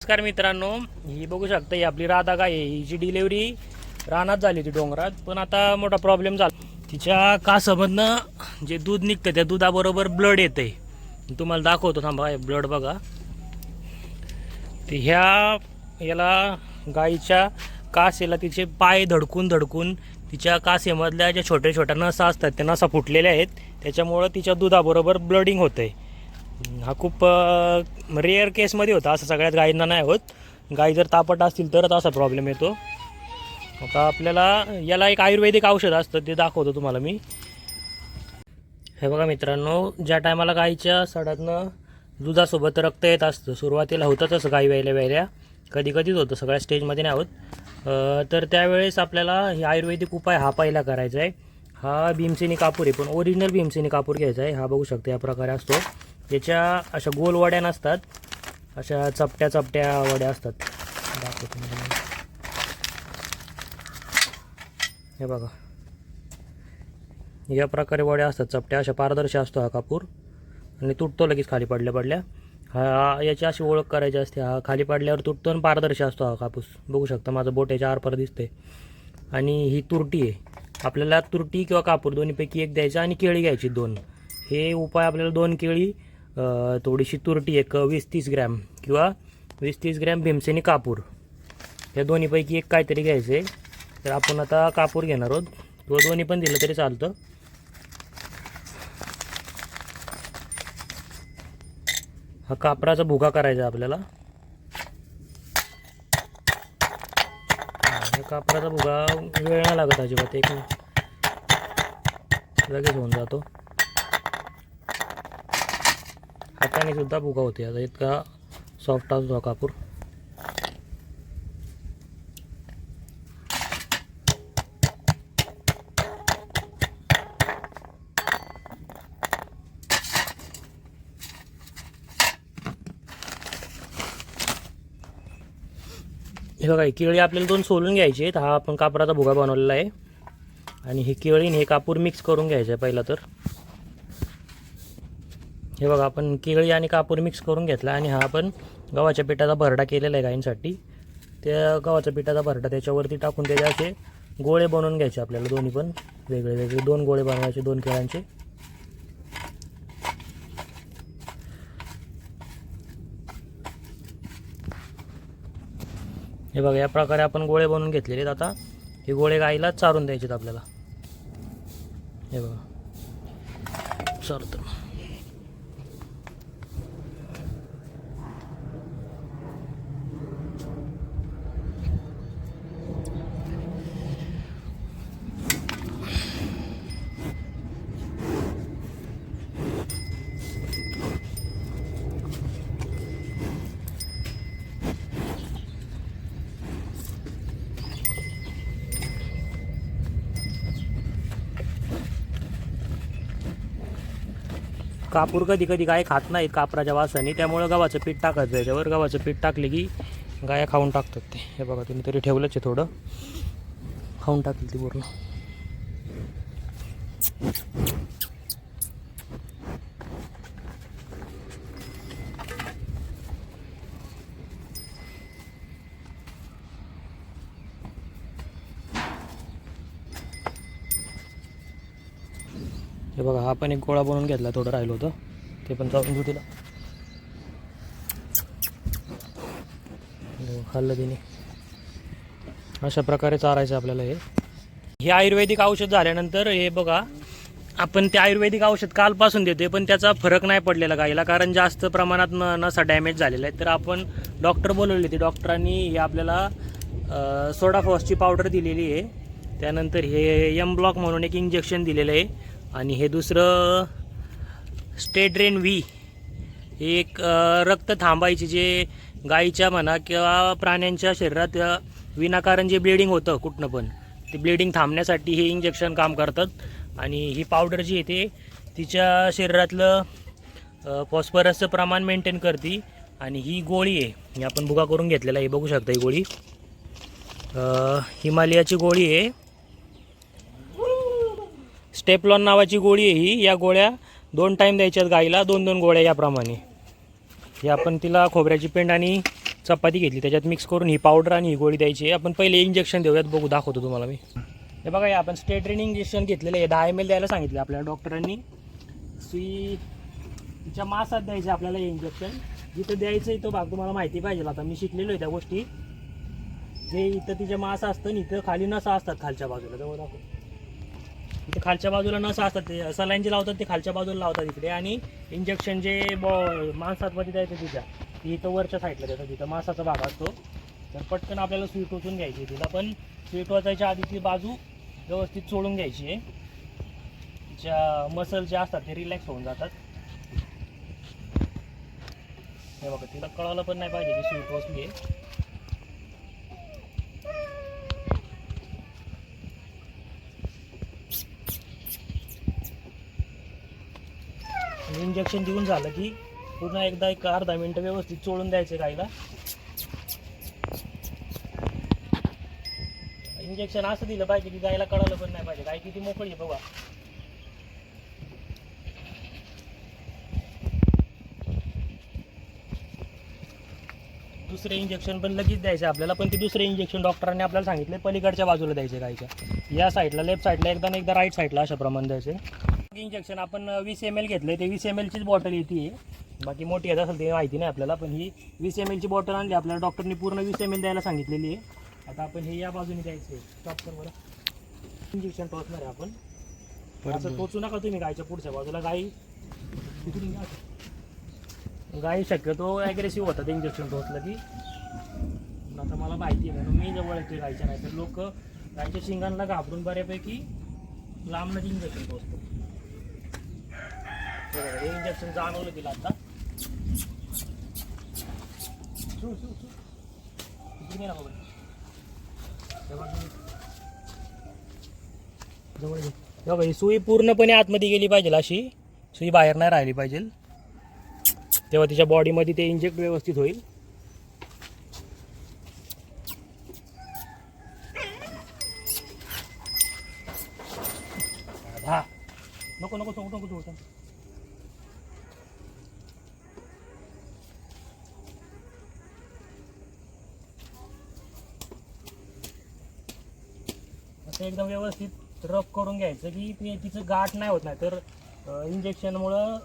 नमस्कार मित्रांनो, ही बघू शकता ही आपली राधा गाय आहे. हिची डिलिव्हरी रानात झाली होती डोंगरात, पण आता मोठा प्रॉब्लेम झाला. तिच्या कासामधनं जे दूध निघतं त्या दुधाबरोबर ब्लड येते. तुम्हाला दाखवतो, थांबा. ब्लड बघा. ते याला गाईच्या कासेला तिचे पाय धडकून तिच्या कासेमधल्या ज्या छोट्या छोट्या नसा असतात त्या नसा फुटलेल्या आहेत. त्याच्यामुळं तिच्या दुधाबरोबर ब्लडिंग होतं आहे. हा खूप रेअर केसमध्ये होता, असं सगळ्याच गायींना नाही होत. गाई जर तापट असतील तरच असा प्रॉब्लेम येतो. आता आपल्याला याला एक आयुर्वेदिक औषध असतं, ते दाखवतो तुम्हाला मी. हे बघा मित्रांनो, ज्या टायमाला गाईच्या सडातनं दुधासोबत रक्त येत असतं, सुरुवातीला होतंच असं गाई व्यायल्या कधी कधीच होतं, सगळ्या स्टेजमध्ये नाही होत. तर त्यावेळेस आपल्याला हे आयुर्वेदिक उपाय हा पहिला करायचा आहे. हा भीमसेनी कापूर आहे, पण ओरिजिनल भीमसेनी कापूर घ्यायचा आहे. हा बघू शकता या प्रकारे असतो. याच्या अशा गोल वड्या नसतात, अशा चपट्या वड्या असतात. दाखवतो मी. हे बघा, या प्रकारे वड्या असतात चपट्या, अशा पारदर्शी असतो हा कापूर आणि तुटतो लगेच खाली पडल्या. हा याची अशी ओळख करायची असते. हा खाली पडल्यावर तुटतो आणि पारदर्शी असतो हा कापूस. बघू शकता माझं बोट याच्या आरपार दिसते. आणि ही तुरटी आहे. आपल्याला तुरटी किंवा कापूर दोन्हीपैकी एक द्यायचा आणि केळी घ्यायची 2. हे उपाय आपल्याला 2 केळी, थोडीशी तुरटी, एक 20-30 ग्रॅम किंवा 20-30 ग्रॅम भीमसेनी कापूर, या दोन्हीपैकी एक काहीतरी घ्यायचं आहे. तर आपण आता कापूर घेणार आहोत, किंवा दोन्ही पण दिलं तरी चालतं. हा कापराचा भुगा करायचा आपल्याला. कापराचा भुगा वेळ नाही लागत अजिबात, एक लगेच होऊन जातो. हाताने सुद्धा भुगा होते. आता इतका सॉफ्ट असतो हा कापूर. हे बघा, ही केळी आपल्याला 2 सोलून घ्यायची आहेत. हा आपण कापराचा भुगा बनवलेला आहे. आणि ही केळी हे कापूर मिक्स करून घ्यायचं आहे पहिला. तर हे बघा, आपण केळी आणि कापूर मिक्स करून घेतला. आणि हा आपण गव्हाच्या पिठाचा भरडा केलेला आहे गाईंसाठी. त्या गव्हाच्या पिठाचा भरडा त्याच्यावरती टाकून त्याचे असे गोळे बनवून घ्यायचे आपल्याला. दोन्ही पण वेगळे 2 गोळे बनवायचे 2 केळ्यांचे. हे बघा, या प्रकारे आपण गोळे बनवून घेतलेले आहेत. आता हे गोळे गाईला चारून द्यायचे आपल्याला. हे बघा, चारतो. कापूर कधी गाय खात नाहीत कापराच्या वासाने, त्यामुळं गव्हाचं पीठ टाकायचं. याच्यावर गव्हाचं पीठ टाकले की गाया खाऊन टाकतात ते. हे बघा, तुम्ही तरी ठेवलंच आहे, थोडं खाऊन टाकली ती पूर्ण. हे बघा, हा पण एक गोळा बनवून घेतला, थोडं राहिलं होतं ते पण चालून घेऊ तिला. खाल्लं तिने. अशा प्रकारे चारायचं आपल्याला. हे आयुर्वेदिक औषध झाल्यानंतर हे बघा, आपण ते आयुर्वेदिक औषध कालपासून देते, पण त्याचा फरक नाही पडलेला गाईला, कारण जास्त प्रमाणात नसा डॅमेज झालेला आहे. तर आपण डॉक्टर बोलवले होते. डॉक्टरांनी हे आपल्याला सोडाफॉसची पावडर दिलेली आहे. त्यानंतर हे एम ब्लॉक म्हणून एक इंजेक्शन दिलेलं आहे. आणि हे दुसरं स्टेड्रेन व्ही, एक रक्त थांबायचे, जे गाईच्या म्हणा किंवा प्राण्यांच्या शरीरात विनाकारण जे ब्लिडिंग होतं कुठनं पण, ते ब्लिडिंग थांबण्यासाठी हे इंजेक्शन काम करतात. आणि ही पावडर जी आहे ते तिच्या शरीरातलं फॉस्फरसचं प्रमाण मेंटेन करते. आणि ही गोळी आहे, ही आपण भुगा करून घेतलेला आहे. बघू शकता ही गोळी हिमालयाची गोळी आहे. स्टेपलॉन नावाची गोळी आहे ही. या गोळ्या 2 टाईम द्यायच्यात गाईला, 2-2 गोळ्या याप्रमाणे. हे आपण तिला खोबऱ्याची पेंड आणि चपाती घेतली त्याच्यात मिक्स करून ही पावडर आणि ही गोळी द्यायची आहे. आपण पहिले इंजेक्शन देऊयात, बघू दाखवतो तुम्हाला मी. हे बघा, हे आपण स्टेट्रिन इंजेक्शन घेतलेलं आहे. 10 ml द्यायला सांगितलं आपल्याला डॉक्टरांनी. सुई तिच्या मासात द्यायचं आपल्याला हे इंजेक्शन. जिथं द्यायचं इथं भाग तुम्हाला माहिती पाहिजे. आता मी शिकलेलो आहे त्या गोष्टी. जे इथं तिच्या मास असतं आणि इथं खाली नसा असतात खालच्या बाजूला. जवळ दाखव, इथं खालच्या बाजूला नसा असतात. ते सलाईन जे लावतात ते खालच्या बाजूला लावतात इकडे. आणि इंजेक्शन जे मांसातमध्ये द्यायचं तिच्या ती इथं वरच्या साईडला देतात. तिथं मासाचा भाग असतो. तर पटकन आपल्याला सुई टोचून घ्यायची. तिला पण सुई टोचायच्या आधी ती बाजू व्यवस्थित चोळून घ्यायची आहे. तिच्या मसल जे असतात ते रिलॅक्स होऊन जातात. हे बघा, तिला कळालं पण नाही पाहिजे की सुई टोचली आहे. इंजेक्शन देऊन झालं की पुन्हा एकदा एक अर्धा मिनिट व्यवस्थित चोळून द्यायचं गाईला. इंजेक्शन असं दिलं पाहिजे की गायला कळालं पण नाही पाहिजे. गाय किती मोकळी आहे बघा. दुसरे इंजेक्शन पण लगेच द्यायचे आपल्याला. पण ते दुसरे इंजेक्शन डॉक्टरांनी आपल्याला सांगितले पलीकडच्या बाजूला द्यायचे गायच्या. या साईडला, लेफ्ट साईडला एकदा एकदा राईट साईडला अशा प्रमाणे द्यायचे. इंजेक्शन आपण 20 ml घेतलं. ते 20 ml चीच बॉटल येते. बाकी मोठी येत असेल ते माहिती नाही आपल्याला. पण ही 20 ml ची बॉटल आणली आपल्याला. डॉक्टरनी पूर्ण 20 ml द्यायला सांगितलेली आहे. आता आपण हे या बाजूने द्यायचं आहे. स्टॉप कर बरं. इंजेक्शन टोचणार आहे आपण. असं टोचू नका तुम्ही गायच्या पुढच्या बाजूला. गाई शक्यतो ॲग्रेसिव्ह होतात इंजेक्शन टोचलं की. आता मला माहिती आहे म्हणून मी जवळ येतोय गायच्या. नाही तर लोक गायच्या शिंगांना घाबरून बऱ्यापैकी लांबनच इंजेक्शन टोचतो. हे इंजेक्शन जाणवलं तिला आता. जवळ ही सुई पूर्णपणे आतमध्ये गेली पाहिजे. अशी सुई बाहेर नाही राहिली पाहिजे. तेव्हा तिच्या बॉडीमध्ये ते इंजेक्ट व्यवस्थित होईल. हा, नको नको नको नको नको. असं एकदम व्यवस्थित रफ करून घ्यायचं की ते तिचं गाठ नाही होत. नाही तर इंजेक्शनमुळं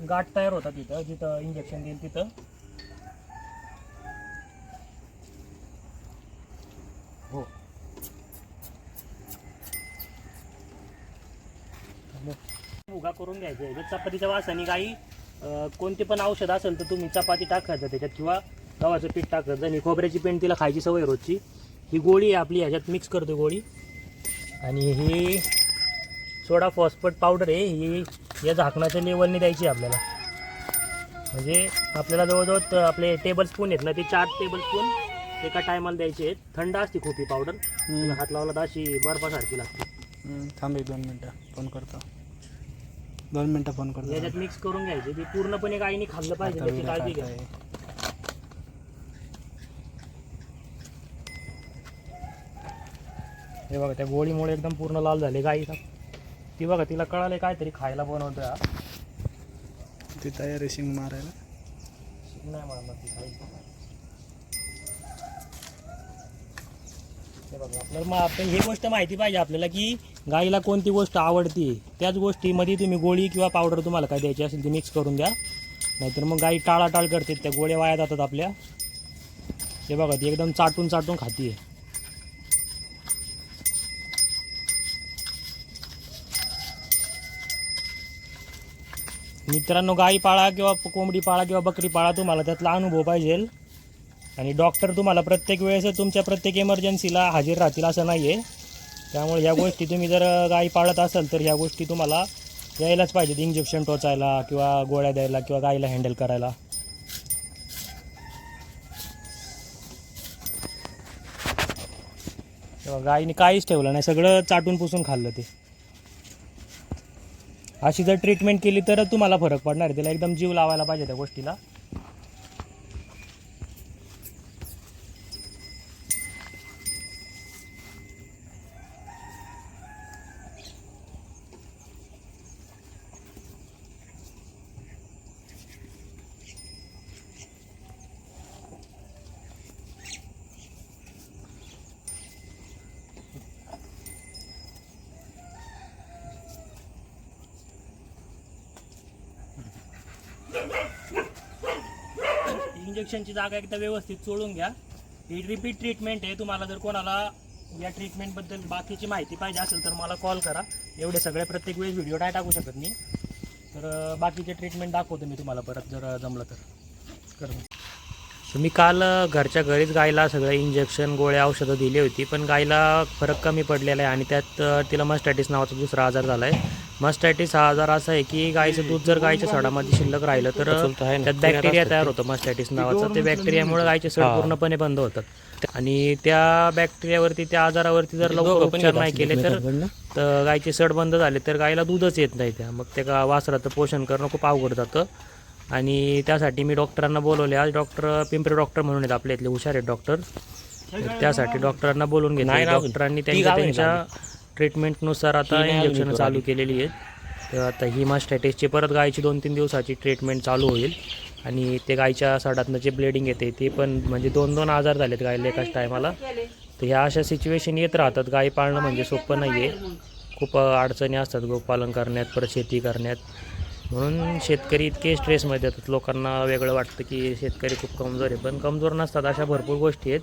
गाठ तयार होतात तिथं जिथं इंजेक्शन देईल तिथं. हो, उगा करून घ्यायचं. जर चपातीच्या वासाने काही कोणते पण औषध असेल तर तुम्ही चपाती टाकायचं त्याच्यात, किंवा गव्हाचं पीठ टाकायचं. आणि खोबऱ्याची पेंड तिला खायची सवय रोजची. ही गोळी आहे आपली, ह्याच्यात मिक्स करतो गोळी. आणि ही सोडा फॉस्फेट पावडर आहे. ही या झाकणाच्या लेवलने द्यायची आपल्याला. म्हणजे आपल्याला जवळजवळ आपले टेबल स्पून आहेत ना, ते 4 टेबलस्पून एका टायमाला द्यायचे आहेत. थंड असते खूप ही पावडर. हात लावला तर अशी बर्फासारखी लागते. थांब 2 मिनटं फोन करतो. 2 मिनटं फोन करतो. याच्यात मिक्स करून घ्यायचे. ती पूर्णपणे गायीने खाल्लं पाहिजे त्याची काळजी घ्या. हे बघा, त्या गोळीमुळे एकदम पूर्ण लाल झाले गाई. ती बघा, तिला कळाले काहीतरी खायला बनवतोय. ती तयार शिंग मारायला. शिंग नाही मारणार ती खाई. हे बघा, आपल्याला आपण ही गोष्ट माहिती पाहिजे आपल्याला की गाईला कोणती गोष्ट आवडते. त्याच गोष्टीमध्ये तुम्ही गोळी किंवा पावडर तुम्हाला काय द्यायची असेल ती मिक्स करून द्या. नाहीतर मग गाई टाळाटाळ करते. त्या गोळ्या वाया जातात आपल्या. हे बघा, ती एकदम चाटून चाटून खाते. मित्रांनो, गाई पाळा किंवा कोंबडी पाळा किंवा बकरी पाळा, तुम्हाला त्यातला अनुभव पाहिजे. आणि डॉक्टर तुम्हाला प्रत्येक वेळेस तुमच्या प्रत्येक इमर्जन्सीला हजर राहतील असं नाही आहे. त्यामुळे ह्या गोष्टी तुम्ही जर गाई पाळत असाल तर ह्या गोष्टी तुम्हाला यायलाच पाहिजेत. इंजेक्शन टोचायला किंवा गोळ्या द्यायला किंवा गाईला हँडल करायला. गाईने काहीच ठेवलं नाही, सगळं चाटून पुसून खाल्लं ते. अशी जर ट्रीटमेंट केली तर तुम्हाला फरक पडणार आहे. त्याला एकदम जीव लावायला पाहिजे त्या गोष्टीला. इंजेक्शनची जागा एकदा व्यवस्थित चोळून घ्या. ही रिपीट ट्रीटमेंट आहे. तुम्हाला जर कोणाला या ट्रीटमेंटबद्दल बाकीची माहिती पाहिजे असेल तर मला कॉल करा. एवढे सगळे प्रत्येक वेळेस व्हिडिओ नाही टाकू शकत मी. तर बाकीचे ट्रीटमेंट दाखवतो मी तुम्हाला परत जर जमलं तर मी काल घरच्या घरीच गायला सगळं इंजेक्शन गोळ्या औषधं दिली होती, पण गायला फरक कमी पडलेला आहे आणि त्यात तिला मस्टॅटिस नावाचा दुसरा आजार झाला आहे. मस्टॅटिस हा आजार असा आहे की गायचं दूध जर गायच्या सडामध्ये शिल्लक राहिलं तर त्यात बॅक्टेरिया तयार होतं मस्टॅटिस नावाचं. ते बॅक्टेरियामुळे गायचे सड पूर्णपणे बंद होतात आणि त्या बॅक्टेरियावरती त्या आजारावरती जर लवकर उपचार नाही केले तर गायचे सड बंद झाले तर गायला दूधच येत नाही. त्या मग त्या वासराचं पोषण करणं खूप अवघड जातं आणि त्यासाठी मी डॉक्टरांना बोलवले. आज डॉक्टर पिंपरी डॉक्टर म्हणून आहेत आपल्या इथले हुशार आहेत डॉक्टर. त्यासाठी डॉक्टरांना बोलून घेतलं. डॉक्टरांनी त्यांच्या ट्रीटमेंटनुसार आता इंजेक्शन चालू केलेली आहेत. तर आता ही मस्टॅटिसची परत गायची 2-3 दिवसाची ट्रीटमेंट चालू होईल आणि ते गायच्या सडातनं जे ब्लिडिंग येते ते पण म्हणजे 2-2 आजार झालेत गायला एकाच टायमाला. तर ह्या अशा सिच्युएशन येत राहतात. गाय पाळणं म्हणजे सोपं नाही आहे. खूप अडचणी असतात गोपालन करण्यात, परत शेती करण्यात. म्हणून शेतकरी इतके स्ट्रेसमध्ये येतात. लोकांना वेगळं वाटतं की शेतकरी खूप कमजोर आहे, पण कमजोर नसतात. अशा भरपूर गोष्टी आहेत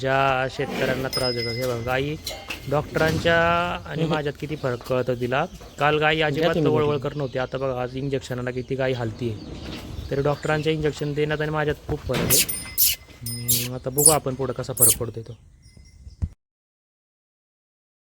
ज्या शेतकऱ्यांना त्रास देतात. हे बघा गाई डॉक्टरांच्या आणि माझ्यात किती फरक कळतं तिला. काल गाई अजिबात वळवळ करत नव्हती. आता बघा आज इंजेक्शनाला किती गाई हालती आहे. तरी डॉक्टरांच्या इंजेक्शन देण्यात आणि माझ्यात खूप फरक आहे. आता बघू आपण पुढं कसा फरक पडतो तो.